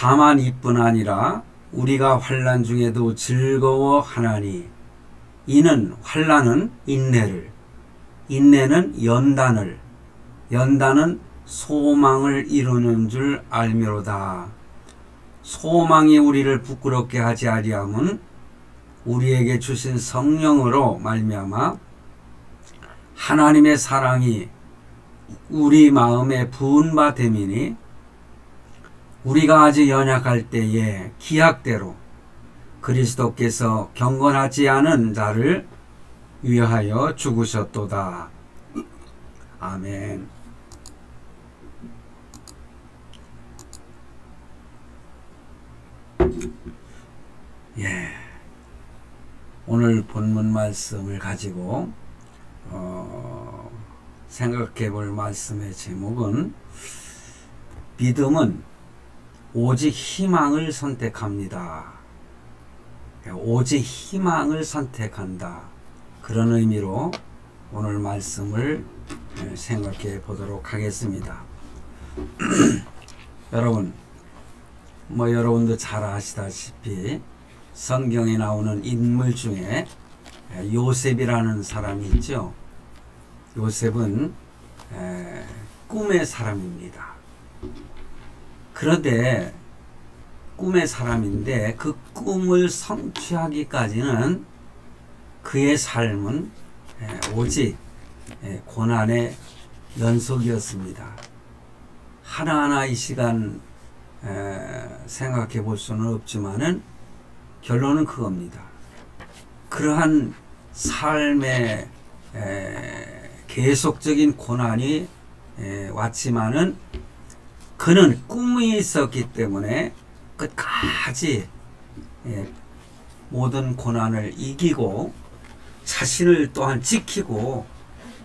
다만 이뿐 아니라 우리가 환난 중에도 즐거워하나니 이는 환난은 인내를, 인내는 연단을, 연단은 소망을 이루는 줄 알미로다. 소망이 우리를 부끄럽게 하지 아니함은 우리에게 주신 성령으로 말미암아 하나님의 사랑이 우리 마음에 부은 바 됨이니 우리가 아직 연약할 때에 기약대로 그리스도께서 경건하지 않은 자를 위하여 죽으셨도다. 아멘. 예. 오늘 본문 말씀을 가지고 생각해 볼 말씀의 제목은 믿음은 오직 희망을 선택합니다. 오직 희망을 선택한다. 그런 의미로 오늘 말씀을 생각해 보도록 하겠습니다. 여러분, 여러분도 잘 아시다시피 성경에 나오는 인물 중에 요셉이라는 사람이 있죠. 요셉은 꿈의 사람입니다. 그런데 꿈의 사람인데 그 꿈을 성취하기까지는 그의 삶은 오직 고난의 연속이었습니다. 하나하나 이 시간 생각해 볼 수는 없지만은 결론은 그겁니다. 그러한 삶의 계속적인 고난이 왔지만은 그는 꿈이 있었기 때문에 끝까지 모든 고난을 이기고 자신을 또한 지키고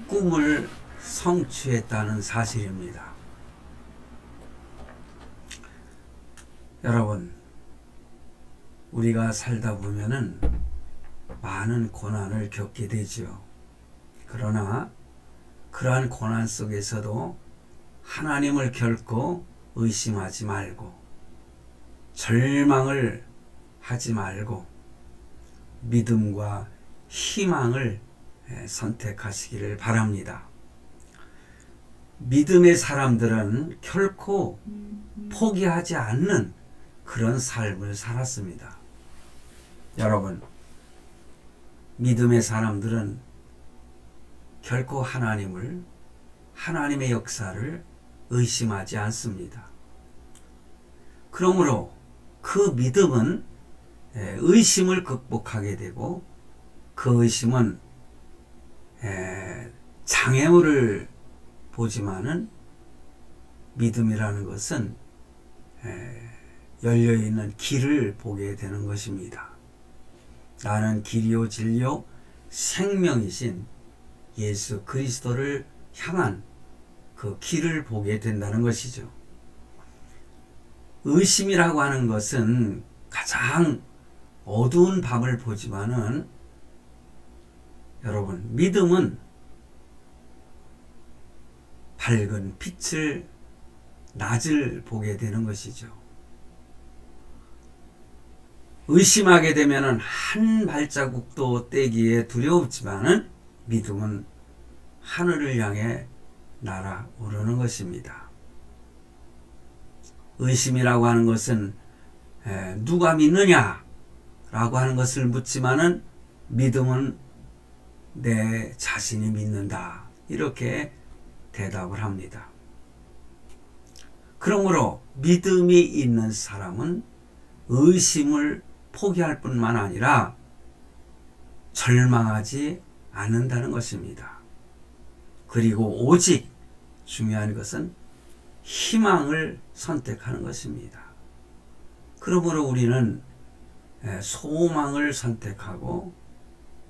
꿈을 성취했다는 사실입니다. 여러분, 우리가 살다 보면은 많은 고난을 겪게 되죠. 그러나 그러한 고난 속에서도 하나님을 결코 의심하지 말고 절망을 하지 말고 믿음과 희망을 선택하시기를 바랍니다. 믿음의 사람들은 결코 포기하지 않는 그런 삶을 살았습니다. 여러분, 믿음의 사람들은 결코 하나님의 역사를 의심하지 않습니다. 그러므로 그 믿음은 의심을 극복하게 되고 그 의심은 장애물을 보지만은 믿음이라는 것은 열려있는 길을 보게 되는 것입니다. 나는 길이요 진리요 생명이신 예수 그리스도를 향한 그 길을 보게 된다는 것이죠. 의심이라고 하는 것은 가장 어두운 밤을 보지만은 여러분, 믿음은 밝은 빛을 낮을 보게 되는 것이죠. 의심하게 되면은 한 발자국도 떼기에 두렵지만은 믿음은 하늘을 향해 날아오르는 것입니다. 의심이라고 하는 것은 누가 믿느냐라고 하는 것을 묻지만은 믿음은 내 자신이 믿는다. 이렇게 대답을 합니다. 그러므로 믿음이 있는 사람은 의심을 포기할 뿐만 아니라 절망하지 않는다는 것입니다. 그리고 오직 중요한 것은 희망을 선택하는 것입니다. 그러므로 우리는 소망을 선택하고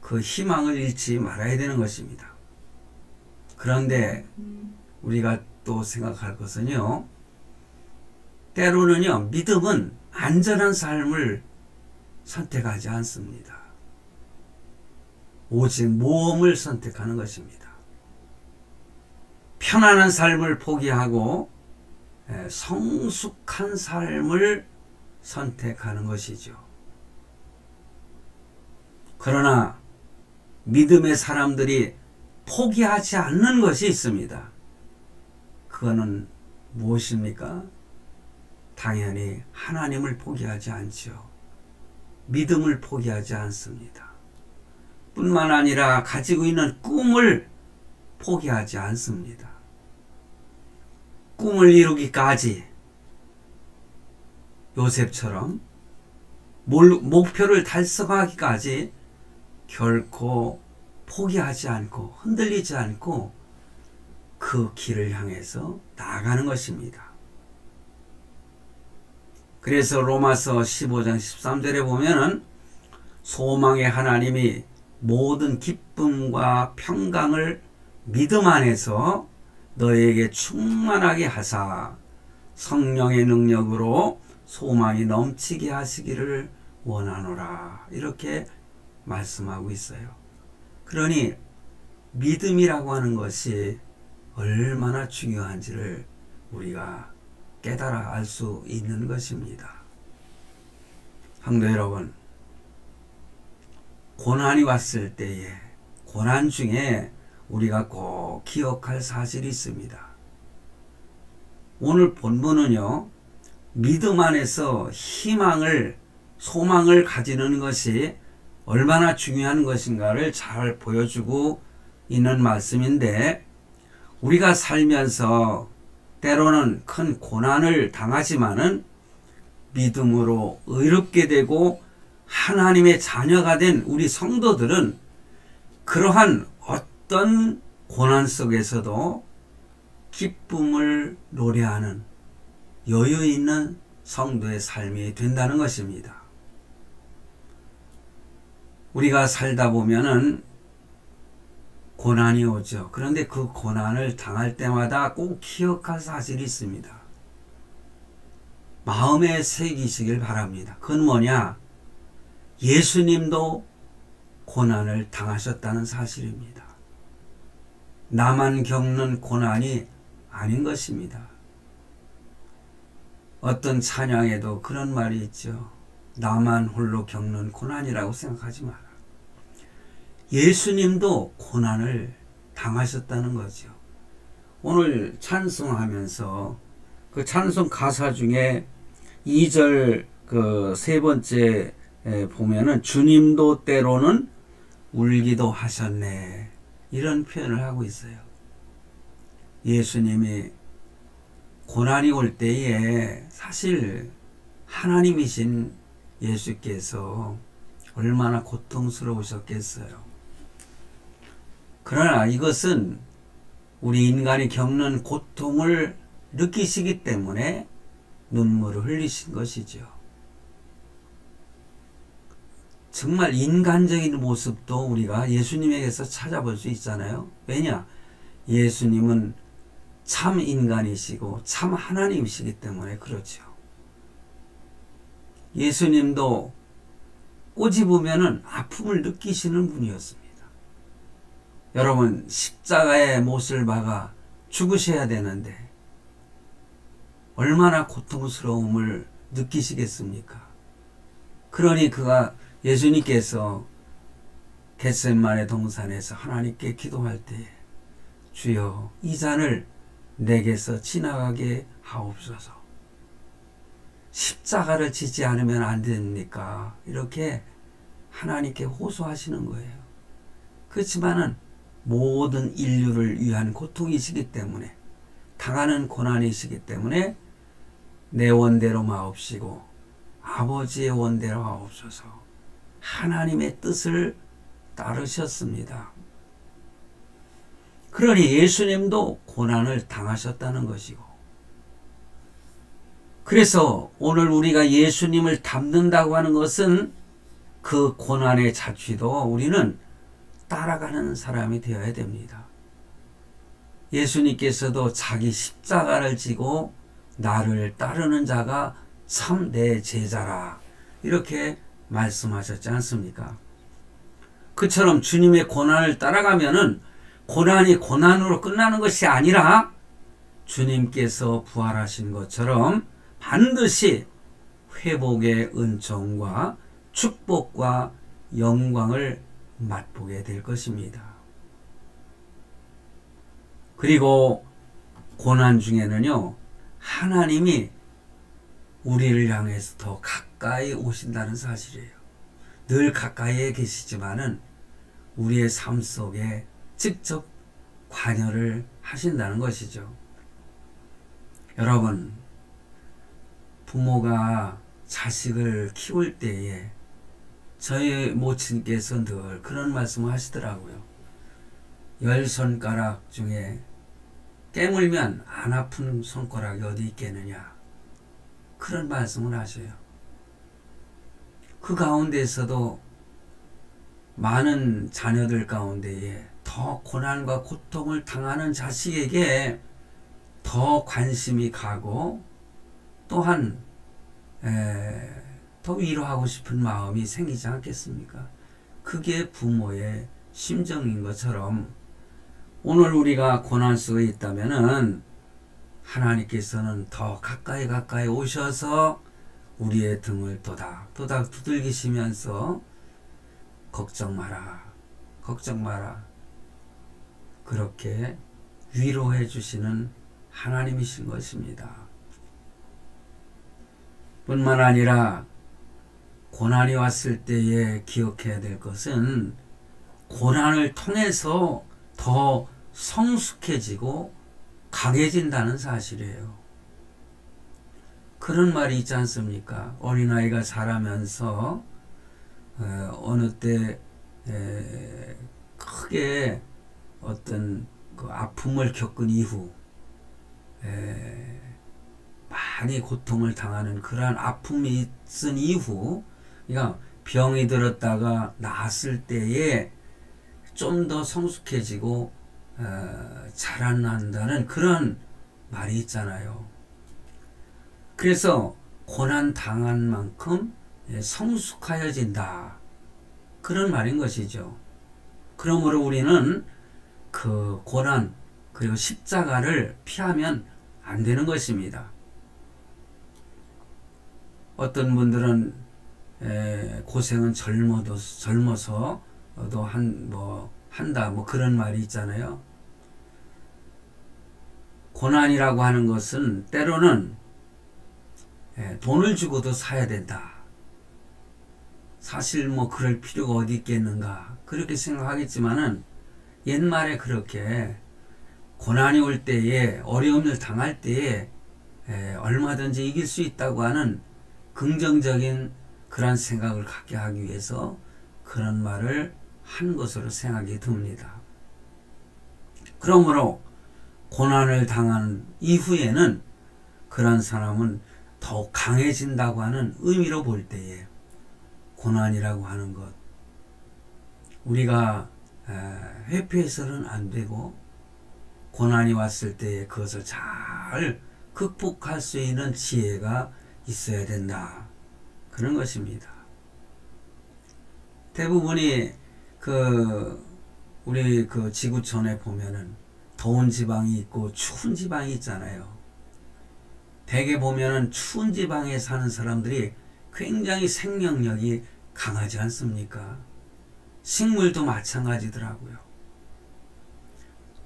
그 희망을 잃지 말아야 되는 것입니다. 그런데 우리가 또 생각할 것은요, 때로는요, 믿음은 안전한 삶을 선택하지 않습니다. 오직 모험을 선택하는 것입니다. 편안한 삶을 포기하고 성숙한 삶을 선택하는 것이죠. 그러나 믿음의 사람들이 포기하지 않는 것이 있습니다. 그거는 무엇입니까? 당연히 하나님을 포기하지 않죠. 믿음을 포기하지 않습니다. 뿐만 아니라 가지고 있는 꿈을 포기하지 않습니다. 꿈을 이루기까지 요셉처럼 목표를 달성하기까지 결코 포기하지 않고 흔들리지 않고 그 길을 향해서 나아가는 것입니다. 그래서 로마서 15장 13절에 보면은 소망의 하나님이 모든 기쁨과 평강을 믿음 안에서 너에게 충만하게 하사 성령의 능력으로 소망이 넘치게 하시기를 원하노라. 이렇게 말씀하고 있어요. 그러니 믿음이라고 하는 것이 얼마나 중요한지를 우리가 깨달아 알 수 있는 것입니다. 성도 여러분, 고난이 왔을 때에 고난 중에 우리가 꼭 기억할 사실이 있습니다. 오늘 본문은요, 믿음 안에서 희망을, 소망을 가지는 것이 얼마나 중요한 것인가를 잘 보여주고 있는 말씀인데, 우리가 살면서 때로는 큰 고난을 당하지만은 믿음으로 의롭게 되고 하나님의 자녀가 된 우리 성도들은 그러한 어떤 고난 속에서도 기쁨을 노래하는 여유 있는 성도의 삶이 된다는 것입니다. 우리가 살다 보면은 고난이 오죠. 그런데 그 고난을 당할 때마다 꼭 기억할 사실이 있습니다. 마음에 새기시길 바랍니다. 그건 뭐냐? 예수님도 고난을 당하셨다는 사실입니다. 나만 겪는 고난이 아닌 것입니다. 어떤 찬양에도 그런 말이 있죠. 나만 홀로 겪는 고난이라고 생각하지 마라. 예수님도 고난을 당하셨다는 거죠. 오늘 찬송하면서 그 찬송 가사 중에 2절 그 세 번째 보면은 주님도 때로는 울기도 하셨네. 이런 표현을 하고 있어요. 예수님이 고난이 올 때에 사실 하나님이신 예수께서 얼마나 고통스러우셨겠어요. 그러나 이것은 우리 인간이 겪는 고통을 느끼시기 때문에 눈물을 흘리신 것이죠. 정말 인간적인 모습도 우리가 예수님에게서 찾아볼 수 있잖아요. 왜냐? 예수님은 참 인간이시고 참 하나님이시기 때문에 그렇죠. 예수님도 꼬집으면은 아픔을 느끼시는 분이었습니다. 여러분, 십자가의 못을 박아 죽으셔야 되는데 얼마나 고통스러움을 느끼시겠습니까? 그러니 예수님께서 겟세마네 동산에서 하나님께 기도할 때 주여 이 잔을 내게서 지나가게 하옵소서. 십자가를 지지 않으면 안 됩니까? 이렇게 하나님께 호소하시는 거예요. 그렇지만은 모든 인류를 위한 고통이시기 때문에, 당하는 고난이시기 때문에 내 원대로 마옵시고 아버지의 원대로 하옵소서. 하나님의 뜻을 따르셨습니다. 그러니 예수님도 고난을 당하셨다는 것이고, 그래서 오늘 우리가 예수님을 닮는다고 하는 것은 그 고난의 자취도 우리는 따라가는 사람이 되어야 됩니다. 예수님께서도 자기 십자가를 지고 나를 따르는 자가 참 내 제자라 이렇게 말씀하셨지 않습니까? 그처럼 주님의 고난을 따라가면은 고난이 고난으로 끝나는 것이 아니라 주님께서 부활하신 것처럼 반드시 회복의 은총과 축복과 영광을 맛보게 될 것입니다. 그리고 고난 중에는요, 하나님이 우리를 향해서 더 가까이 오신다는 사실이에요. 늘 가까이에 계시지만은 우리의 삶 속에 직접 관여를 하신다는 것이죠. 여러분, 부모가 자식을 키울 때에 저희 모친께서 늘 그런 말씀을 하시더라고요. 10손가락 중에 깨물면 안 아픈 손가락이 어디 있겠느냐, 그런 말씀을 하셔요. 그 가운데서도 많은 자녀들 가운데에 더 고난과 고통을 당하는 자식에게 더 관심이 가고 또한 더 위로하고 싶은 마음이 생기지 않겠습니까? 그게 부모의 심정인 것처럼 오늘 우리가 고난 속에 있다면은 하나님께서는 더 가까이 오셔서 우리의 등을 도닥 두들기시면서 걱정 마라 그렇게 위로해 주시는 하나님이신 것입니다. 뿐만 아니라 고난이 왔을 때에 기억해야 될 것은 고난을 통해서 더 성숙해지고 강해진다는 사실이에요. 그런 말이 있지 않습니까? 어린아이가 자라면서 어느 때 크게 어떤 그 아픔을 겪은 이후 많이 고통을 당하는 그러한 아픔이 있은 이후, 그러니까 병이 들었다가 나았을 때에 좀 더 성숙해지고 자라난다는 그런 말이 있잖아요. 그래서 고난 당한 만큼 성숙하여진다, 그런 말인 것이죠. 그러므로 우리는 그 고난 그리고 십자가를 피하면 안 되는 것입니다. 어떤 분들은 고생은 젊어서도 한다 그런 말이 있잖아요. 고난이라고 하는 것은 때로는 돈을 주고도 사야 된다. 사실 그럴 필요가 어디 있겠는가 그렇게 생각하겠지만은 옛말에 그렇게 고난이 올 때에, 어려움을 당할 때에 얼마든지 이길 수 있다고 하는 긍정적인 그런 생각을 갖게 하기 위해서 그런 말을 한 것으로 생각이 듭니다. 그러므로 고난을 당한 이후에는 그런 사람은 더욱 강해진다고 하는 의미로 볼 때에 고난이라고 하는 것, 우리가 회피해서는 안 되고 고난이 왔을 때에 그것을 잘 극복할 수 있는 지혜가 있어야 된다, 그런 것입니다. 대부분이 우리 지구촌에 보면은 더운 지방이 있고 추운 지방이 있잖아요. 대개 보면은 추운 지방에 사는 사람들이 굉장히 생명력이 강하지 않습니까? 식물도 마찬가지더라고요.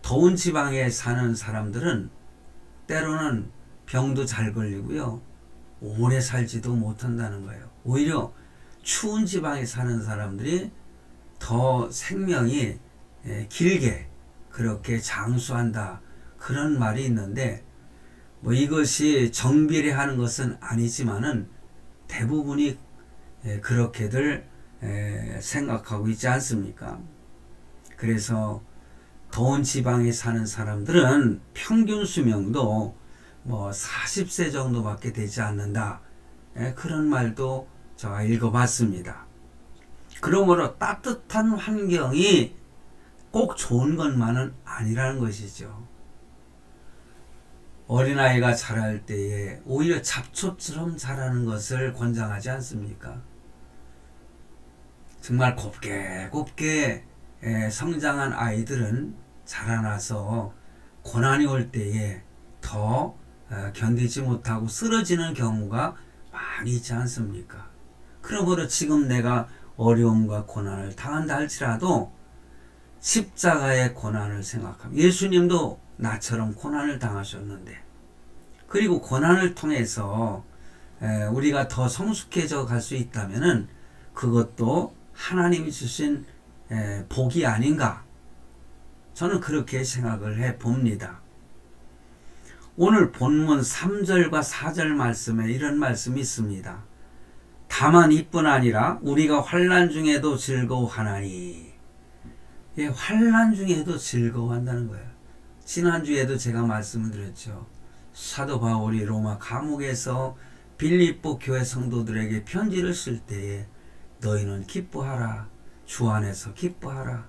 더운 지방에 사는 사람들은 때로는 병도 잘 걸리고요, 오래 살지도 못한다는 거예요. 오히려 추운 지방에 사는 사람들이 더 생명이 길게 그렇게 장수한다, 그런 말이 있는데 이것이 정비례하는 것은 아니지만은 대부분이 그렇게들 생각하고 있지 않습니까? 그래서 더운 지방에 사는 사람들은 평균 수명도 40세 정도밖에 되지 않는다, 그런 말도 제가 읽어봤습니다. 그러므로 따뜻한 환경이 꼭 좋은 것만은 아니라는 것이죠. 어린아이가 자랄 때에 오히려 잡초처럼 자라는 것을 권장하지 않습니까? 정말 곱게 성장한 아이들은 자라나서 고난이 올 때에 더 견디지 못하고 쓰러지는 경우가 많이 있지 않습니까? 그러므로 지금 내가 어려움과 고난을 당한다 할지라도 십자가의 고난을 생각하면 예수님도 나처럼 고난을 당하셨는데, 그리고 고난을 통해서 우리가 더 성숙해져 갈 수 있다면은 그것도 하나님이 주신 복이 아닌가, 저는 그렇게 생각을 해 봅니다. 오늘 본문 3절과 4절 말씀에 이런 말씀이 있습니다. 다만 이뿐 아니라 우리가 환난 중에도 즐거워하나니. 예, 환난 중에도 즐거워한다는 거예요. 지난주에도 제가 말씀을 드렸죠. 사도 바울이 로마 감옥에서 빌립보 교회 성도들에게 편지를 쓸 때에 너희는 기뻐하라, 주 안에서 기뻐하라,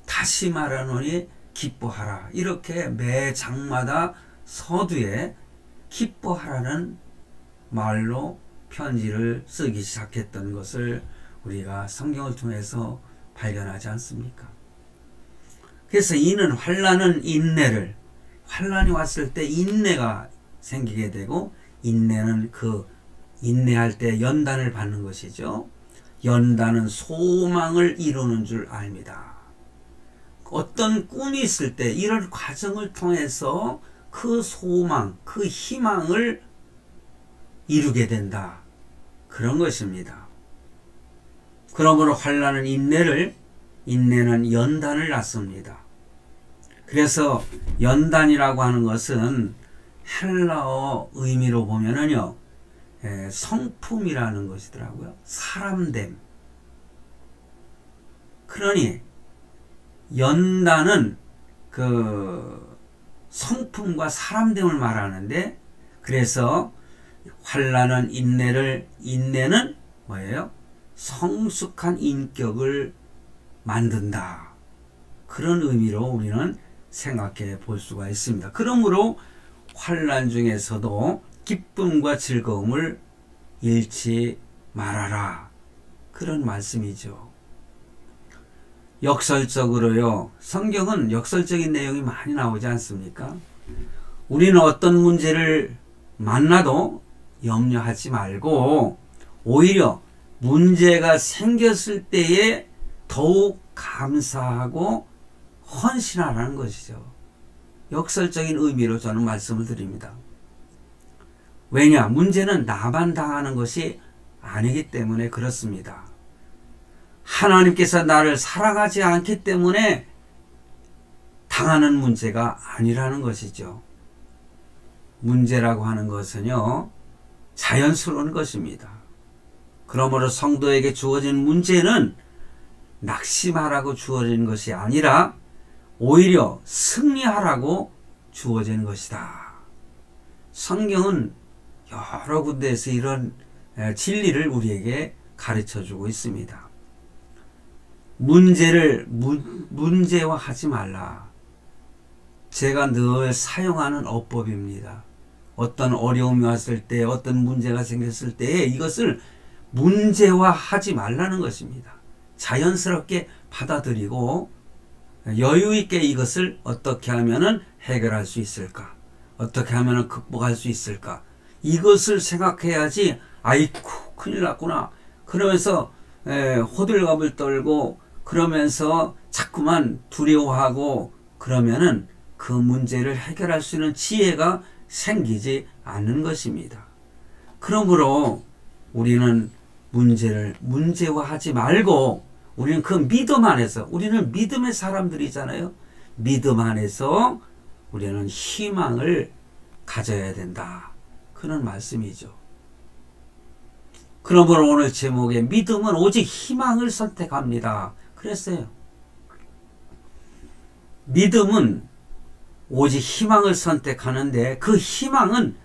다시 말하노니 기뻐하라, 이렇게 매 장마다 서두에 기뻐하라는 말로 편지를 쓰기 시작했던 것을 우리가 성경을 통해서 발견하지 않습니까? 그래서 이는 환난은 인내를, 환난이 왔을 때 인내가 생기게 되고, 인내는 그 인내할 때 연단을 받는 것이죠. 연단은 소망을 이루는 줄 압니다. 어떤 꿈이 있을 때 이런 과정을 통해서 그 소망, 그 희망을 이루게 된다, 그런 것입니다. 그러므로 환난은 인내를, 인내는 연단을 낳습니다. 그래서 연단이라고 하는 것은 헬라어 의미로 보면은요, 성품이라는 것이더라고요. 사람됨. 그러니 연단은 그 성품과 사람됨을 말하는데, 그래서 환난은 인내를, 인내는 뭐예요? 성숙한 인격을 만든다, 그런 의미로 우리는 생각해 볼 수가 있습니다. 그러므로 환난 중에서도 기쁨과 즐거움을 잃지 말아라, 그런 말씀이죠. 역설적으로요, 성경은 역설적인 내용이 많이 나오지 않습니까? 우리는 어떤 문제를 만나도 염려하지 말고 오히려 문제가 생겼을 때에 더욱 감사하고 헌신하라는 것이죠. 역설적인 의미로 저는 말씀을 드립니다. 왜냐? 문제는 나만 당하는 것이 아니기 때문에 그렇습니다. 하나님께서 나를 사랑하지 않기 때문에 당하는 문제가 아니라는 것이죠. 문제라고 하는 것은요, 자연스러운 것입니다. 그러므로 성도에게 주어진 문제는 낙심하라고 주어진 것이 아니라 오히려 승리하라고 주어진 것이다. 성경은 여러 군데에서 이런 진리를 우리에게 가르쳐주고 있습니다. 문제를 문제화하지 말라. 제가 늘 사용하는 어법입니다. 어떤 어려움이 왔을 때, 어떤 문제가 생겼을 때 이것을 문제화하지 말라는 것입니다. 자연스럽게 받아들이고 여유 있게 이것을 어떻게 하면은 해결할 수 있을까? 어떻게 하면은 극복할 수 있을까? 이것을 생각해야지, 아이쿠 큰일 났구나, 그러면서 호들갑을 떨고 그러면서 자꾸만 두려워하고 그러면은 그 문제를 해결할 수 있는 지혜가 생기지 않는 것입니다. 그러므로 우리는 문제를 문제화하지 말고, 우리는 그 믿음 안에서, 우리는 믿음의 사람들이잖아요. 믿음 안에서 우리는 희망을 가져야 된다, 그런 말씀이죠. 그러므로 오늘 제목에 믿음은 오직 희망을 선택합니다, 그랬어요. 믿음은 오직 희망을 선택하는데 그 희망은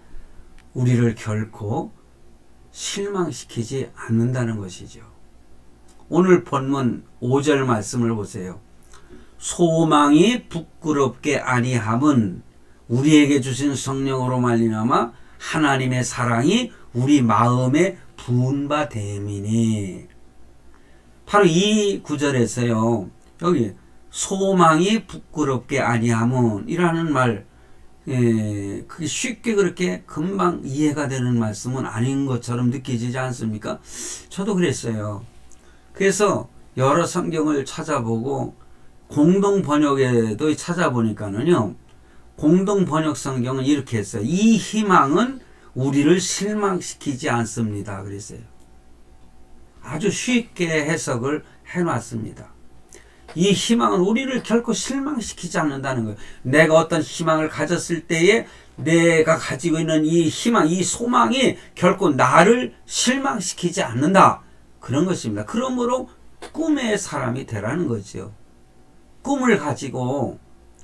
우리를 결코 실망시키지 않는다는 것이죠. 오늘 본문 5절 말씀을 보세요. 소망이 부끄럽게 아니함은 우리에게 주신 성령으로 말미암아 하나님의 사랑이 우리 마음에 부은 바 됨이니. 바로 이 구절에서요, 여기 소망이 부끄럽게 아니함은 이라는 말, 그게 쉽게 그렇게 금방 이해가 되는 말씀은 아닌 것처럼 느껴지지 않습니까? 저도 그랬어요. 그래서 여러 성경을 찾아보고 공동 번역에도 찾아보니까는요, 공동 번역 성경은 이렇게 했어요. 이 희망은 우리를 실망시키지 않습니다. 그랬어요. 아주 쉽게 해석을 해놨습니다. 이 희망은 우리를 결코 실망시키지 않는다는 거예요. 내가 어떤 희망을 가졌을 때에 내가 가지고 있는 이 희망, 이 소망이 결코 나를 실망시키지 않는다. 그런 것입니다. 그러므로 꿈의 사람이 되라는 거죠. 꿈을 가지고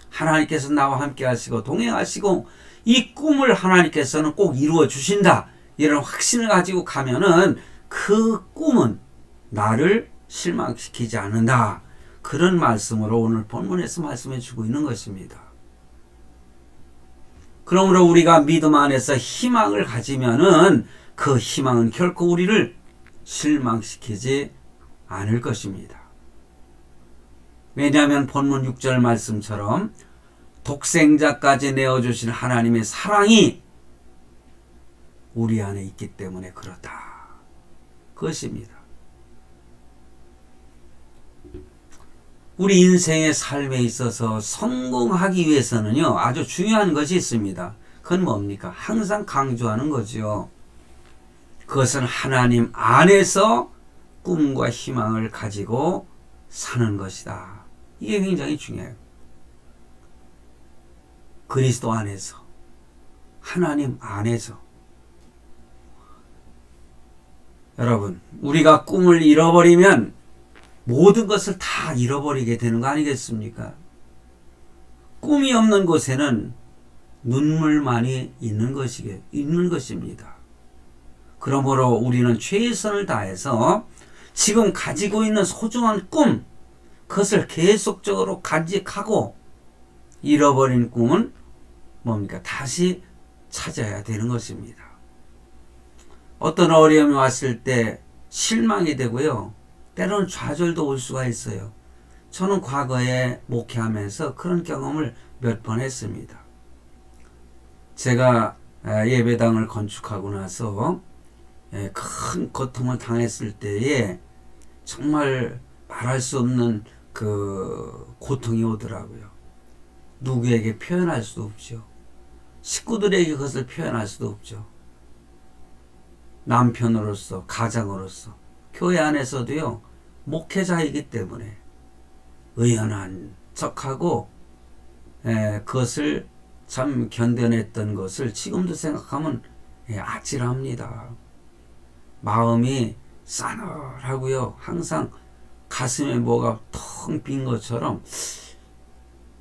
하나님께서 나와 함께 하시고 동행하시고 이 꿈을 하나님께서는 꼭 이루어 주신다. 이런 확신을 가지고 가면은 그 꿈은 나를 실망시키지 않는다. 그런 말씀으로 오늘 본문에서 말씀해 주고 있는 것입니다. 그러므로 우리가 믿음 안에서 희망을 가지면은 그 희망은 결코 우리를 실망시키지 않을 것입니다. 왜냐하면 본문 6절 말씀처럼 독생자까지 내어주신 하나님의 사랑이 우리 안에 있기 때문에 그렇다. 그것입니다. 우리 인생의 삶에 있어서 성공하기 위해서는요, 아주 중요한 것이 있습니다. 그건 뭡니까? 항상 강조하는 거죠. 그것은 하나님 안에서 꿈과 희망을 가지고 사는 것이다. 이게 굉장히 중요해요. 그리스도 안에서, 하나님 안에서. 여러분, 우리가 꿈을 잃어버리면 모든 것을 다 잃어버리게 되는 거 아니겠습니까? 꿈이 없는 곳에는 눈물만이 있는 것입니다. 그러므로 우리는 최선을 다해서 지금 가지고 있는 소중한 꿈, 그것을 계속적으로 간직하고 잃어버린 꿈은 뭡니까? 다시 찾아야 되는 것입니다. 어떤 어려움이 왔을 때 실망이 되고요. 때로는 좌절도 올 수가 있어요. 저는 과거에 목회하면서 그런 경험을 몇 번 했습니다. 제가 예배당을 건축하고 나서 큰 고통을 당했을 때에 정말 말할 수 없는 그 고통이 오더라고요. 누구에게 표현할 수도 없죠. 식구들에게 그것을 표현할 수도 없죠. 남편으로서, 가장으로서, 교회 안에서도요, 목회자이기 때문에 의연한 척하고 그것을 참 견뎌냈던 것을 지금도 생각하면 아찔합니다. 마음이 싸늘하고요. 항상 가슴에 뭐가 텅 빈 것처럼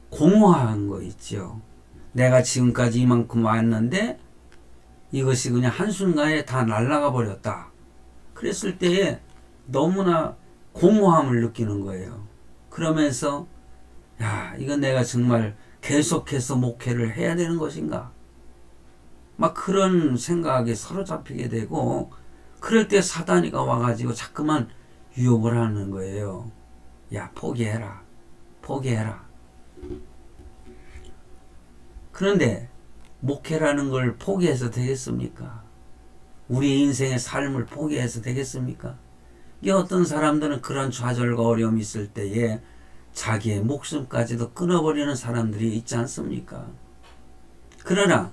공허한 거 있죠. 내가 지금까지 이만큼 왔는데 이것이 그냥 한순간에 다 날아가 버렸다. 그랬을 때에 너무나 공허함을 느끼는 거예요. 그러면서 야, 이건 내가 정말 계속해서 목회를 해야 되는 것인가? 막 그런 생각에 사로잡히게 되고, 그럴 때 사단이가 와가지고 자꾸만 유혹을 하는 거예요. 야, 포기해라. 포기해라. 그런데 목회라는 걸 포기해서 되겠습니까? 우리 인생의 삶을 포기해서 되겠습니까? 이 어떤 사람들은 그런 좌절과 어려움이 있을 때에 자기의 목숨까지도 끊어버리는 사람들이 있지 않습니까? 그러나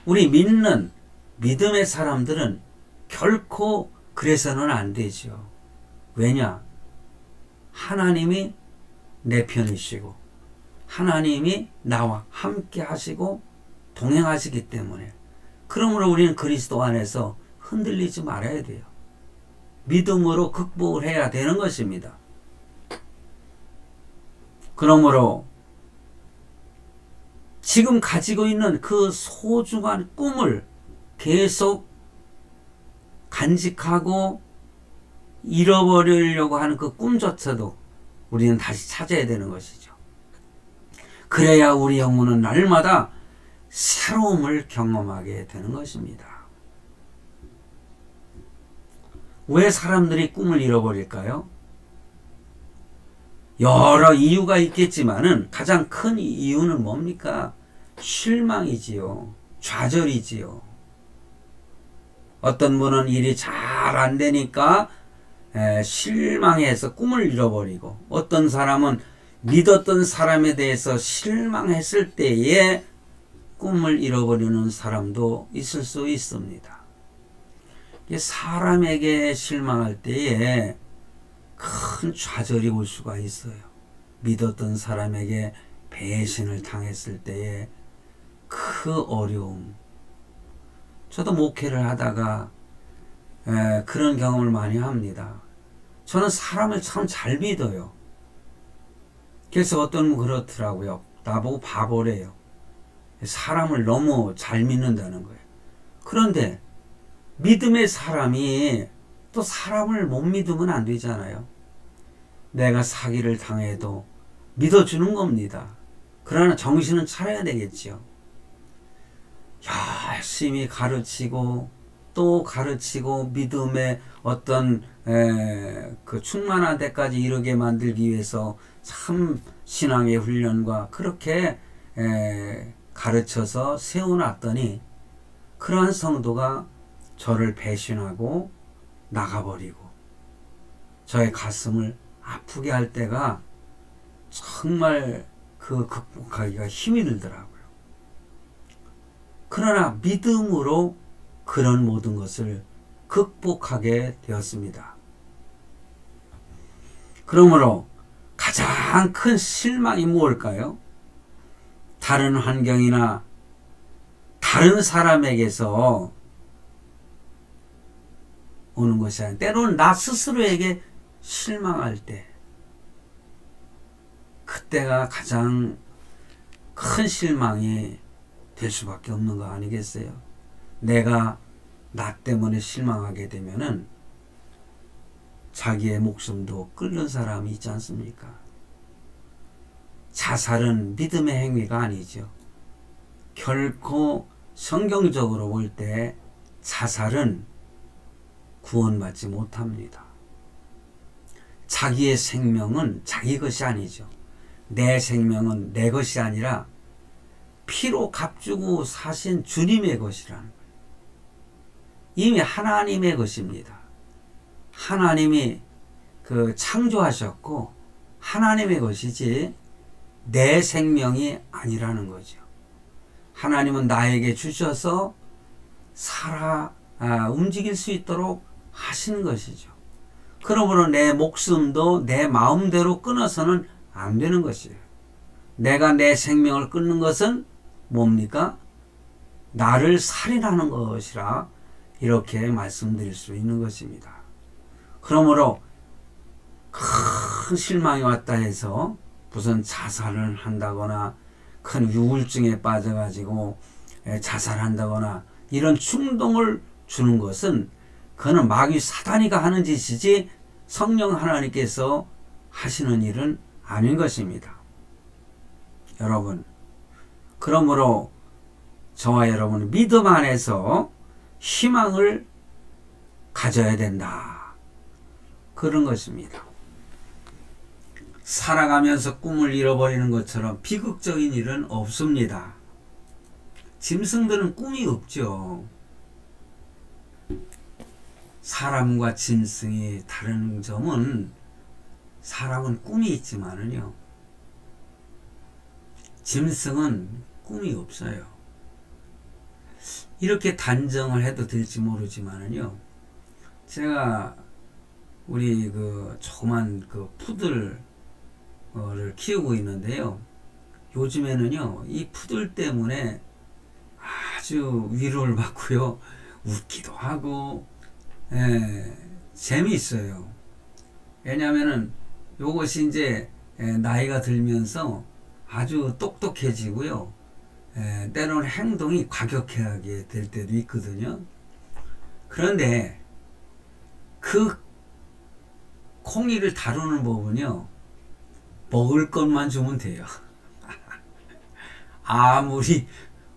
우리 믿는 믿음의 사람들은 결코 그래서는 안 되죠. 왜냐? 하나님이 내 편이시고 하나님이 나와 함께 하시고 동행하시기 때문에, 그러므로 우리는 그리스도 안에서 흔들리지 말아야 돼요. 믿음으로 극복을 해야 되는 것입니다. 그러므로 지금 가지고 있는 그 소중한 꿈을 계속 간직하고 잃어버리려고 하는 그 꿈조차도 우리는 다시 찾아야 되는 것이죠. 그래야 우리 영혼은 날마다 새로움을 경험하게 되는 것입니다. 왜 사람들이 꿈을 잃어버릴까요? 여러 이유가 있겠지만은 가장 큰 이유는 뭡니까? 실망이지요. 좌절이지요. 어떤 분은 일이 잘 안 되니까 실망해서 꿈을 잃어버리고, 어떤 사람은 믿었던 사람에 대해서 실망했을 때에 꿈을 잃어버리는 사람도 있을 수 있습니다. 사람에게 실망할 때에 큰 좌절이 올 수가 있어요. 믿었던 사람에게 배신을 당했을 때에 그 어려움. 저도 목회를 하다가 그런 경험을 많이 합니다. 저는 사람을 참 잘 믿어요. 그래서 어떤 분 그렇더라고요. 나보고 바보래요. 사람을 너무 잘 믿는다는 거예요. 그런데 믿음의 사람이 또 사람을 못 믿으면 안 되잖아요. 내가 사기를 당해도 믿어주는 겁니다. 그러나 정신은 차려야 되겠지요. 열심히 가르치고 또 가르치고 믿음의 어떤 그 충만한 데까지 이르게 만들기 위해서 참 신앙의 훈련과 그렇게 가르쳐서 세워놨더니 그러한 성도가 저를 배신하고 나가버리고 저의 가슴을 아프게 할 때가 정말 그 극복하기가 힘이 들더라고요. 그러나 믿음으로 그런 모든 것을 극복하게 되었습니다. 그러므로 가장 큰 실망이 무엇일까요? 다른 환경이나 다른 사람에게서 오는 것이 아니라 때로는 나 스스로에게 실망할 때, 그때가 가장 큰 실망이 될 수밖에 없는 거 아니겠어요? 내가 나 때문에 실망하게 되면은 자기의 목숨도 끊는 사람이 있지 않습니까? 자살은 믿음의 행위가 아니죠. 결코 성경적으로 볼 때 자살은 구원받지 못합니다. 자기의 생명은 자기 것이 아니죠. 내 생명은 내 것이 아니라 피로 값주고 사신 주님의 것이라는 거예요. 이미 하나님의 것입니다. 하나님이 창조하셨고 하나님의 것이지 내 생명이 아니라는 거죠. 하나님은 나에게 주셔서 움직일 수 있도록 하신 것이죠. 그러므로 내 목숨도 내 마음대로 끊어서는 안 되는 것이에요. 내가 내 생명을 끊는 것은 뭡니까? 나를 살인하는 것이라 이렇게 말씀드릴 수 있는 것입니다. 그러므로 큰 실망이 왔다 해서 무슨 자살을 한다거나 큰 우울증에 빠져가지고 자살한다거나 이런 충동을 주는 것은 그는 마귀 사단이가 하는 짓이지 성령 하나님께서 하시는 일은 아닌 것입니다. 여러분, 그러므로 저와 여러분은 믿음 안에서 희망을 가져야 된다. 그런 것입니다. 살아가면서 꿈을 잃어버리는 것처럼 비극적인 일은 없습니다. 짐승들은 꿈이 없죠. 사람과 짐승이 다른 점은 사람은 꿈이 있지만은요, 짐승은 꿈이 없어요. 이렇게 단정을 해도 될지 모르지만은요, 제가 우리 조그만 푸들을 키우고 있는데요, 요즘에는요 이 푸들 때문에 아주 위로를 받고요, 웃기도 하고 재미있어요. 왜냐하면은 요것이 이제 나이가 들면서 아주 똑똑해지고요, 때로는 행동이 과격하게 될 때도 있거든요. 그런데 그 콩이를 다루는 법은요, 먹을 것만 주면 돼요. 아무리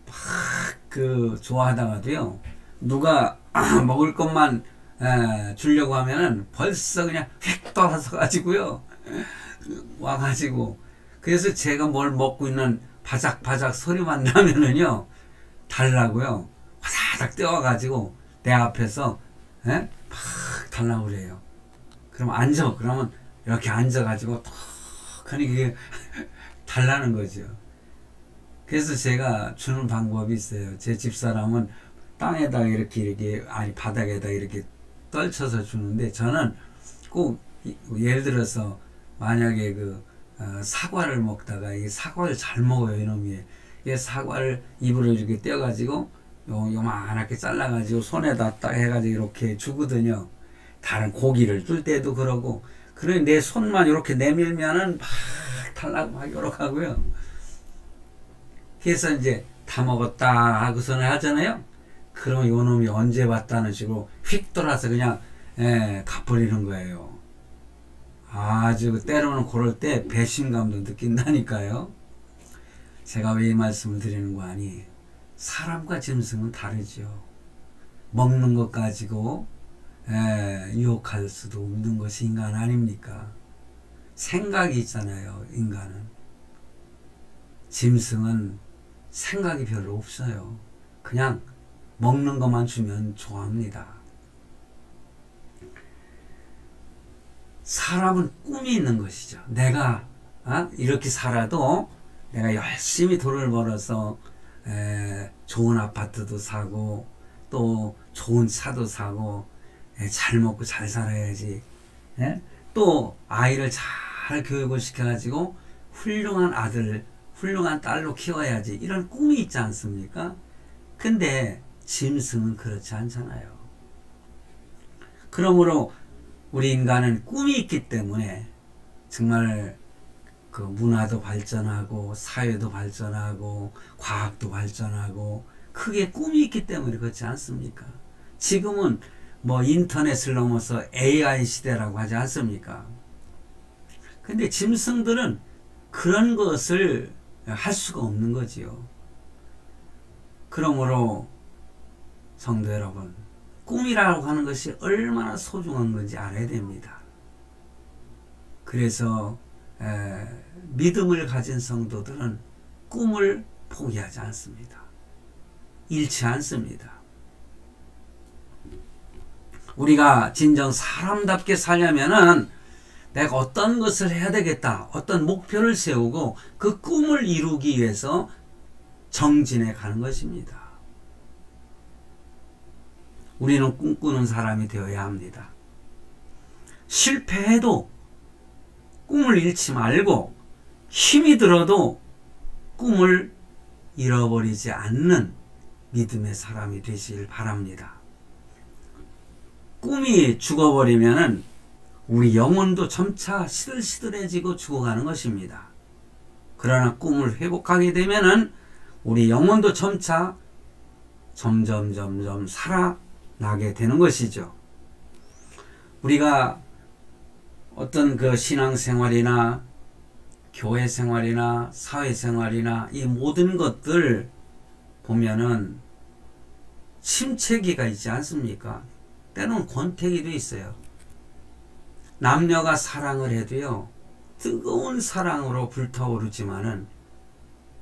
막 좋아하다가도요, 누가 먹을 것만 주려고 하면은 벌써 그냥 휙 떠서 가지고요 와가지고, 그래서 제가 뭘 먹고 있는 바작바작 소리만 나면은요 달라고요. 화다닥 뛰어가지고 내 앞에서 막 달라고 그래요. 그럼 앉아. 그러면 이렇게 앉아가지고 턱 하니 그게 달라는 거죠. 그래서 제가 주는 방법이 있어요. 제 집사람은 땅에다가 이렇게 아니 바닥에다 이렇게 떨쳐서 주는데 저는 꼭 예를 들어서 만약에 사과를 먹다가 이 사과를 잘 먹어요 이놈이. 이 사과를 입으로 이렇게 떼어가지고 요만하게 잘라가지고 손에다 딱 해가지고 이렇게 주거든요. 다른 고기를 줄 때도 그러고. 그래 내 손만 이렇게 내밀면은 막 달라고 막 이렇게 하고요. 그래서 이제 다 먹었다 하고서는 하잖아요. 그러면 요놈이 언제 봤다는 식으로 휙 돌아서 그냥 가버리는 거예요. 아주 때로는 그럴 때 배신감도 느낀다니까요. 제가 왜 이 말씀을 드리는 거 아니? 사람과 짐승은 다르죠. 먹는 것 가지고 유혹할 수도 없는 것이 인간 아닙니까? 생각이 있잖아요. 인간은. 짐승은 생각이 별로 없어요. 그냥 먹는 것만 주면 좋아합니다. 사람은 꿈이 있는 것이죠. 내가 이렇게 살아도 내가 열심히 돈을 벌어서 좋은 아파트도 사고 또 좋은 차도 사고 잘 먹고 잘 살아야지. 또 아이를 잘 교육을 시켜가지고 훌륭한 아들, 훌륭한 딸로 키워야지. 이런 꿈이 있지 않습니까? 근데 짐승은 그렇지 않잖아요. 그러므로 우리 인간은 꿈이 있기 때문에 정말 그 문화도 발전하고 사회도 발전하고 과학도 발전하고 크게 꿈이 있기 때문에 그렇지 않습니까? 지금은 뭐 인터넷을 넘어서 AI 시대라고 하지 않습니까? 근데 짐승들은 그런 것을 할 수가 없는 거지요. 그러므로 성도 여러분, 꿈이라고 하는 것이 얼마나 소중한 건지 알아야 됩니다. 그래서 믿음을 가진 성도들은 꿈을 포기하지 않습니다. 잃지 않습니다. 우리가 진정 사람답게 살려면은 내가 어떤 것을 해야 되겠다, 어떤 목표를 세우고 그 꿈을 이루기 위해서 정진해 가는 것입니다. 우리는 꿈꾸는 사람이 되어야 합니다. 실패해도 꿈을 잃지 말고 힘이 들어도 꿈을 잃어버리지 않는 믿음의 사람이 되시길 바랍니다. 꿈이 죽어버리면은 우리 영혼도 점차 시들시들해지고 죽어가는 것입니다. 그러나 꿈을 회복하게 되면은 우리 영혼도 점차 점점 살아나게 되는 것이죠. 우리가 어떤 그 신앙생활이나 교회생활이나 사회생활이나 이 모든 것들 보면은 침체기가 있지 않습니까? 때로는 권태기도 있어요. 남녀가 사랑을 해도요, 뜨거운 사랑으로 불타오르지만은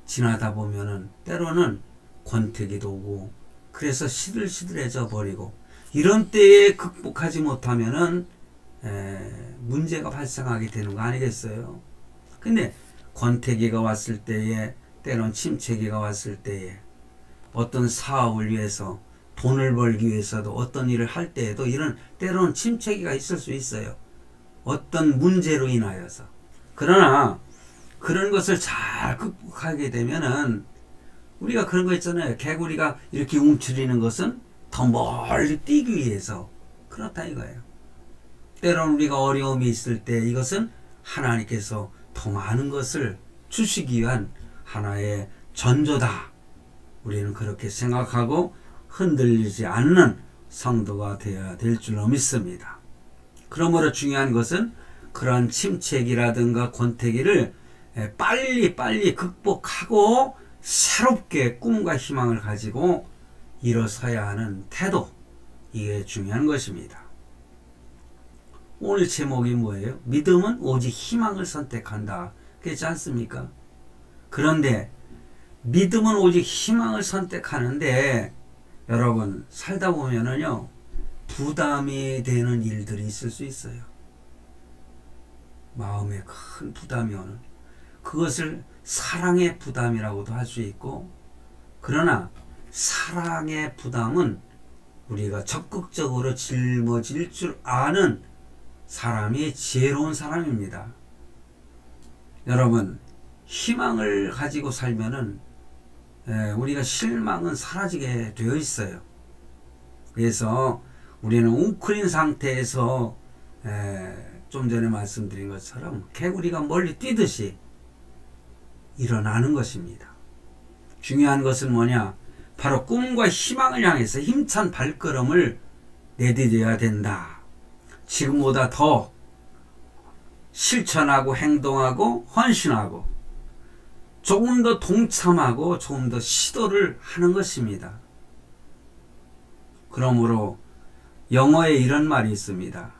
지나다 보면은 때로는 권태기도 오고 그래서 시들시들해져 버리고 이런 때에 극복하지 못하면은 문제가 발생하게 되는 거 아니겠어요? 근데 권태기가 왔을 때에 때론 침체기가 왔을 때에 어떤 사업을 위해서 돈을 벌기 위해서도 어떤 일을 할 때에도 이런 때로는 침체기가 있을 수 있어요. 어떤 문제로 인하여서. 그러나 그런 것을 잘 극복하게 되면은 우리가 그런 거 있잖아요. 개구리가 이렇게 움츠리는 것은 더 멀리 뛰기 위해서 그렇다 이거예요. 때로는 우리가 어려움이 있을 때 이것은 하나님께서 더 많은 것을 주시기 위한 하나의 전조다. 우리는 그렇게 생각하고 흔들리지 않는 성도가 되어야 될 줄로 믿습니다. 그러므로 중요한 것은 그런 침체기라든가 권태기를 빨리 극복하고 새롭게 꿈과 희망을 가지고 일어서야 하는 태도, 이게 중요한 것입니다. 오늘 제목이 뭐예요? 믿음은 오직 희망을 선택한다. 그렇지 않습니까? 그런데 믿음은 오직 희망을 선택하는데 여러분 살다 보면은요 부담이 되는 일들이 있을 수 있어요. 마음에 큰 부담이 오는 그것을 사랑의 부담이라고도 할 수 있고 그러나 사랑의 부담은 우리가 적극적으로 짊어질 줄 아는 사람이 지혜로운 사람입니다. 여러분 희망을 가지고 살면은 우리가 실망은 사라지게 되어 있어요. 그래서 우리는 웅크린 상태에서 좀 전에 말씀드린 것처럼 개구리가 멀리 뛰듯이 일어나는 것입니다. 중요한 것은 뭐냐? 바로 꿈과 희망을 향해서 힘찬 발걸음을 내디뎌야 된다. 지금보다 더 실천하고 행동하고 헌신하고 조금 더 동참하고 조금 더 시도를 하는 것입니다. 그러므로 영어에 이런 말이 있습니다.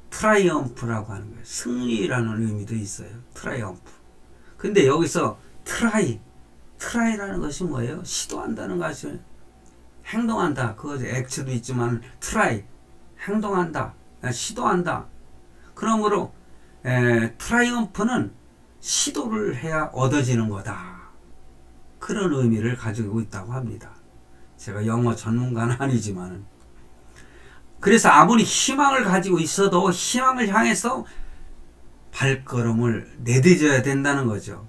트라이엄프라고 하는 거예요. 승리라는 의미도 있어요. 트라이엄프. 근데 여기서 트라이라는 것이 뭐예요? 시도한다는 것이 행동한다. 그거 액트도 있지만 트라이 행동한다. 시도한다. 그러므로 트라이엄프는 시도를 해야 얻어지는 거다. 그런 의미를 가지고 있다고 합니다. 제가 영어 전문가는 아니지만 그래서 아무리 희망을 가지고 있어도 희망을 향해서 발걸음을 내딛어야 된다는 거죠.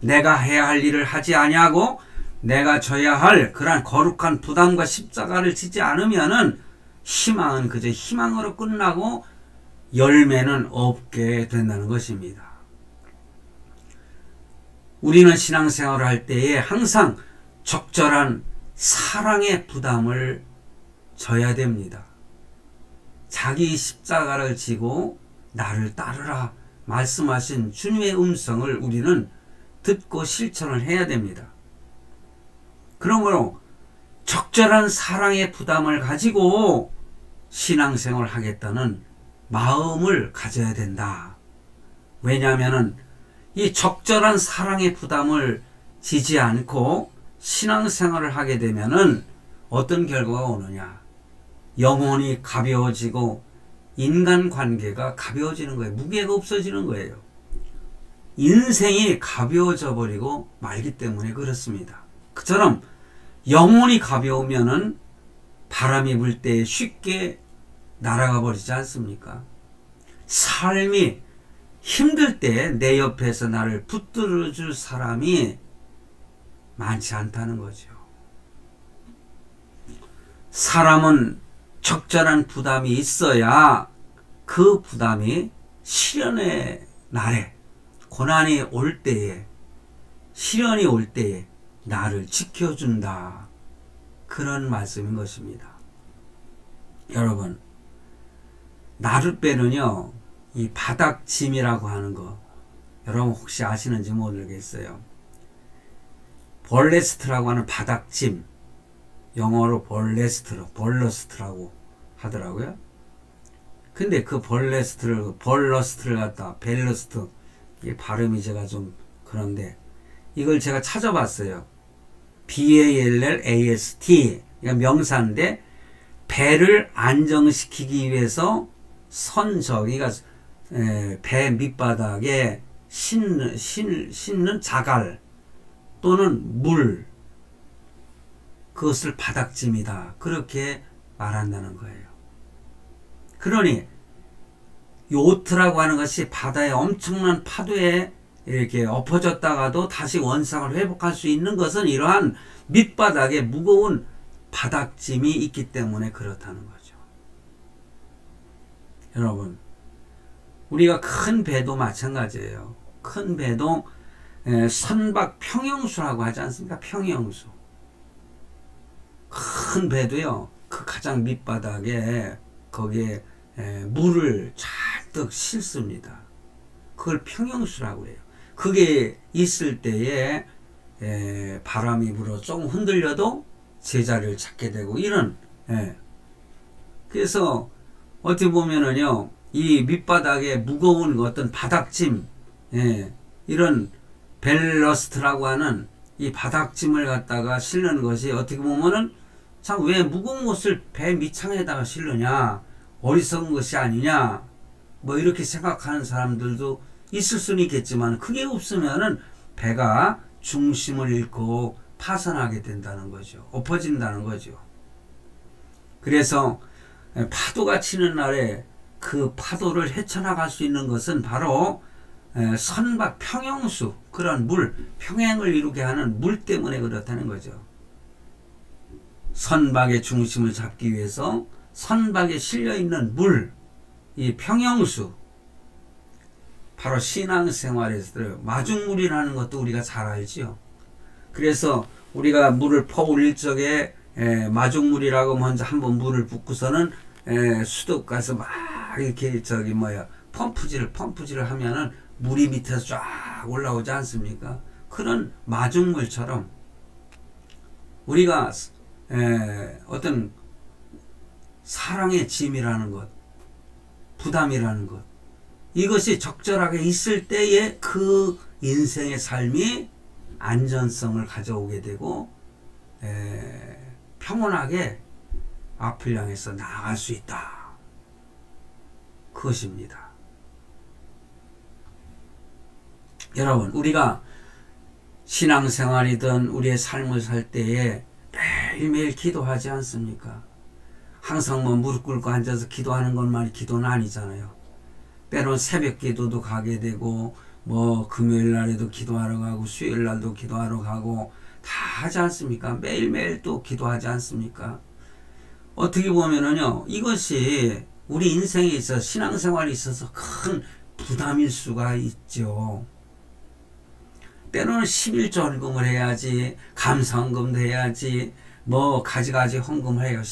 내가 해야 할 일을 하지 아니하고 내가 져야 할 그러한 거룩한 부담과 십자가를 지지 않으면은 희망은 그저 희망으로 끝나고 열매는 없게 된다는 것입니다. 우리는 신앙생활을 할 때에 항상 적절한 사랑의 부담을 져야 됩니다. 자기 십자가를 지고 나를 따르라 말씀하신 주님의 음성을 우리는 듣고 실천을 해야 됩니다. 그러므로 적절한 사랑의 부담을 가지고 신앙생활을 하겠다는 마음을 가져야 된다. 왜냐하면 이 적절한 사랑의 부담을 지지 않고 신앙생활을 하게 되면은 어떤 결과가 오느냐? 영혼이 가벼워지고 인간관계가 가벼워지는 거예요. 무게가 없어지는 거예요. 인생이 가벼워져 버리고 말기 때문에 그렇습니다. 그처럼 영혼이 가벼우면은 바람이 불 때 쉽게 날아가 버리지 않습니까? 삶이 힘들 때 내 옆에서 나를 붙들어 줄 사람이 많지 않다는 거죠. 사람은 적절한 부담이 있어야 그 부담이 시련의 날에 고난이 올 때에 시련이 올 때에 나를 지켜준다. 그런 말씀인 것입니다. 여러분 나룻배는요 이 바닥짐이라고 하는 거 여러분 혹시 아시는지 모르겠어요. 벌레스트라고 하는 바닥짐 영어로 벌러스트라고 하더라고요. 근데 그 벌러스트를 갖다 벨러스트 이 발음이 제가 좀 그런데 이걸 제가 찾아봤어요. BALLAST 명사인데 배를 안정시키기 위해서 그러니까 배 밑바닥에 싣는 자갈 또는 물 그것을 바닥짐이다. 그렇게 말한다는 거예요. 그러니 요트라고 하는 것이 바다의 엄청난 파도에 이렇게 엎어졌다가도 다시 원상을 회복할 수 있는 것은 이러한 밑바닥에 무거운 바닥짐이 있기 때문에 그렇다는 거죠. 여러분 우리가 큰 배도 마찬가지예요. 큰 배도 선박 평형수라고 하지 않습니까? 평형수. 큰 배도요. 그 가장 밑바닥에 거기에 물을 잔뜩 싣습니다. 그걸 평형수라고 해요. 그게 있을 때에 바람이 불어 조금 흔들려도 제자리를 찾게 되고 이런 그래서 어떻게 보면은요 이 밑바닥에 무거운 어떤 바닥짐 이런 벨러스트라고 하는 이 바닥짐을 갖다가 실는 것이 어떻게 보면은 참 왜 무거운 것을 배 밑창에다가 실느냐, 어리석은 것이 아니냐, 뭐 이렇게 생각하는 사람들도 있을 수는 있겠지만, 그게 없으면은 배가 중심을 잃고 파선하게 된다는 거죠. 엎어진다는 거죠. 그래서 파도가 치는 날에 그 파도를 헤쳐나갈 수 있는 것은 바로 선박, 평형수, 그런 물, 평행을 이루게 하는 물 때문에 그렇다는 거죠. 선박의 중심을 잡기 위해서 선박에 실려있는 물, 이 평형수, 바로 신앙생활에서 마중물이라는 것도 우리가 잘 알지요. 그래서 우리가 물을 퍼올릴 적에 마중물이라고 먼저 한번 물을 붓고서는 수도 가서 막 이렇게 펌프질을 하면은 물이 밑에서 쫙 올라오지 않습니까? 그런 마중물처럼 우리가 어떤 사랑의 짐이라는 것, 부담이라는 것, 이것이 적절하게 있을 때에 그 인생의 삶이 안전성을 가져오게 되고 평온하게 앞을 향해서 나아갈 수 있다. 그것입니다. 여러분, 우리가 신앙생활이든 우리의 삶을 살 때에 매일매일 기도하지 않습니까? 항상 무릎 꿇고 앉아서 기도하는 것만이 기도는 아니잖아요. 때론 새벽 기도도 가게 되고, 금요일 날에도 기도하러 가고, 수요일 날도 기도하러 가고, 다 하지 않습니까? 매일매일 또 기도하지 않습니까? 어떻게 보면은요, 이것이 우리 인생에 있어서, 신앙생활에 있어서 큰 부담일 수가 있죠. 때로는 11조 헌금을 해야지, 감사헌금도 해야지, 가지가지 헌금을 해요.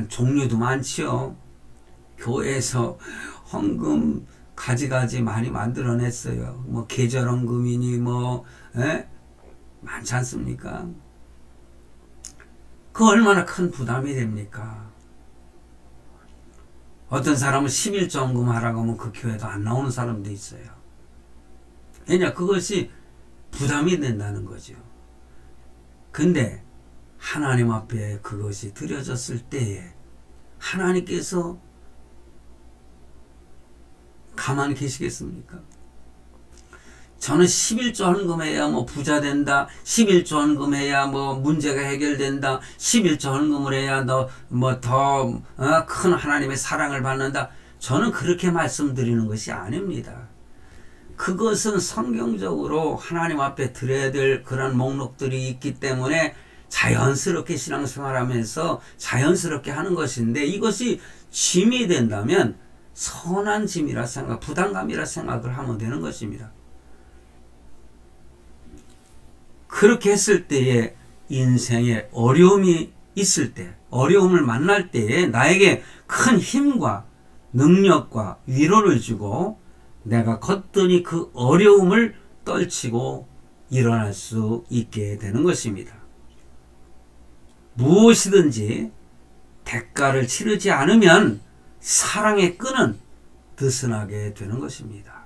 종류도 많지요. 교회에서 헌금 가지가지 많이 만들어냈어요. 계절 헌금이니 많지 않습니까? 그 얼마나 큰 부담이 됩니까? 어떤 사람은 11조 헌금 하라고 하면 그 교회도 안 나오는 사람도 있어요. 왜냐, 그것이 부담이 된다는 거죠. 근데 하나님 앞에 그것이 드려졌을 때에 하나님께서 가만히 계시겠습니까? 저는 11조 헌금해야 부자 된다. 11조 헌금해야 문제가 해결된다. 11조 헌금을 해야 더 큰 하나님의 사랑을 받는다. 저는 그렇게 말씀드리는 것이 아닙니다. 그것은 성경적으로 하나님 앞에 드려야 될 그런 목록들이 있기 때문에 자연스럽게 신앙생활하면서 자연스럽게 하는 것인데, 이것이 짐이 된다면 선한 짐이라 부담감이라 생각을 하면 되는 것입니다. 그렇게 했을 때에 인생에 어려움이 있을 때, 어려움을 만날 때에 나에게 큰 힘과 능력과 위로를 주고 내가 거뜬히 그 어려움을 떨치고 일어날 수 있게 되는 것입니다. 무엇이든지 대가를 치르지 않으면 사랑의 끈은 느슨하게 되는 것입니다.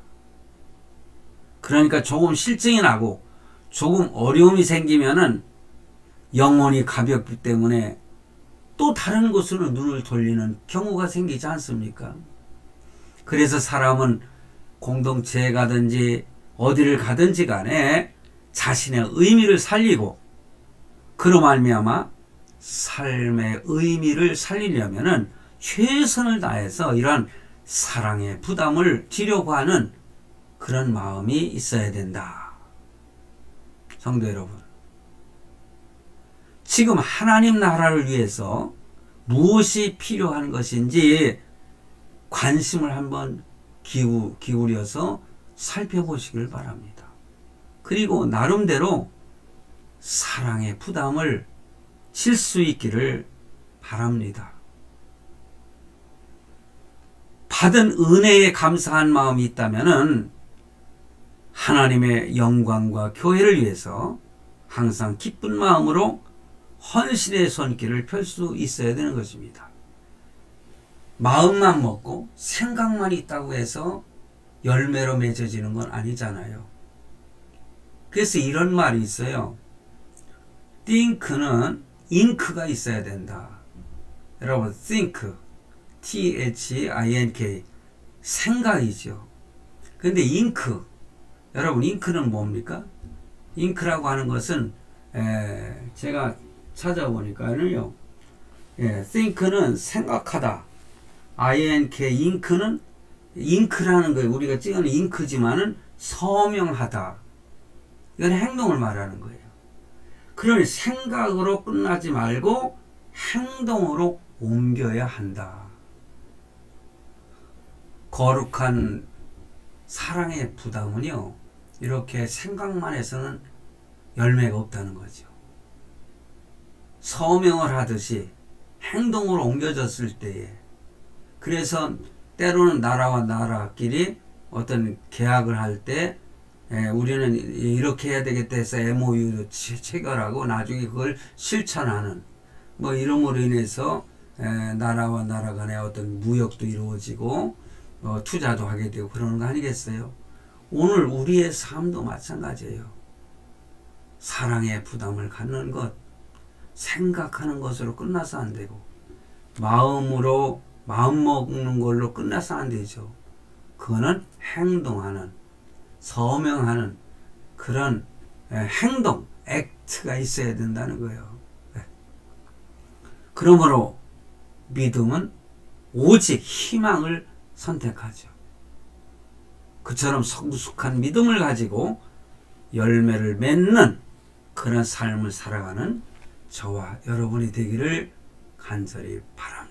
그러니까 조금 실증이 나고 조금 어려움이 생기면은 영혼이 가볍기 때문에 또 다른 곳으로 눈을 돌리는 경우가 생기지 않습니까? 그래서 사람은 공동체에 가든지 어디를 가든지 간에 자신의 의미를 살리고, 그로 말미암아 삶의 의미를 살리려면은 최선을 다해서 이러한 사랑의 부담을 지려고 하는 그런 마음이 있어야 된다. 성도 여러분, 지금 하나님 나라를 위해서 무엇이 필요한 것인지 관심을 한번 기울여서 살펴보시길 바랍니다. 그리고 나름대로 사랑의 부담을 질 수 있기를 바랍니다. 받은 은혜에 감사한 마음이 있다면은 하나님의 영광과 교회를 위해서 항상 기쁜 마음으로 헌신의 손길을 펼 수 있어야 되는 것입니다. 마음만 먹고 생각만 있다고 해서 열매로 맺어지는 건 아니잖아요. 그래서 이런 말이 있어요. think는 in크가 있어야 된다. 여러분, think, think, 생각이죠. 근데 잉크, 여러분 잉크는 뭡니까? 잉크라고 하는 것은 제가 찾아보니까는요, think는 생각하다, 잉크는 잉크라는 거예요. 우리가 찍어는 잉크지만은 서명하다. 이건 행동을 말하는 거예요. 그러니 생각으로 끝나지 말고 행동으로 옮겨야 한다. 거룩한 사랑의 부담은요, 이렇게 생각만 해서는 열매가 없다는 거죠. 서명을 하듯이 행동으로 옮겨졌을 때에, 그래서 때로는 나라와 나라끼리 어떤 계약을 할 때 우리는 이렇게 해야 되겠다 해서 MOU도 체결하고 나중에 그걸 실천하는, 뭐 이름으로 인해서 나라와 나라 간의 어떤 무역도 이루어지고 투자도 하게 되고 그러는 거 아니겠어요? 오늘 우리의 삶도 마찬가지예요. 사랑의 부담을 갖는 것, 생각하는 것으로 끝나서 안 되고, 마음으로 마음 먹는 걸로 끝나서 안 되죠. 그거는 행동하는, 서명하는 그런 행동, 액트가 있어야 된다는 거예요. 그러므로 믿음은 오직 희망을 선택하죠. 그처럼 성숙한 믿음을 가지고 열매를 맺는 그런 삶을 살아가는 저와 여러분이 되기를 간절히 바랍니다.